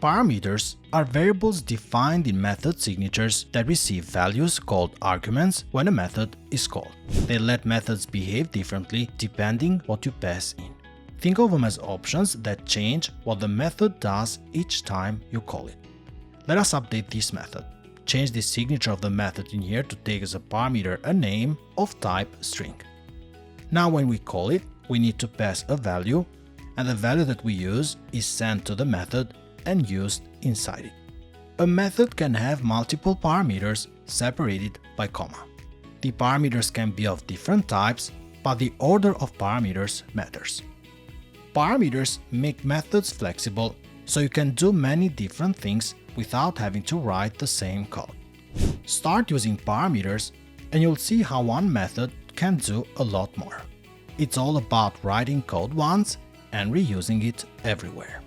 Parameters are variables defined in method signatures that receive values called arguments when a method is called. They let methods behave differently depending what you pass in. Think of them as options that change what the method does each time you call it. Let us update this method. Change the signature of the method in here to take as a parameter a name of type string. Now when we call it, we need to pass a value, and the value that we use is sent to the method and used inside it. A method can have multiple parameters separated by comma. The parameters can be of different types, but the order of parameters matters. Parameters make methods flexible, so you can do many different things without having to write the same code. Start using parameters and you'll see how one method can do a lot more. It's all about writing code once and reusing it everywhere.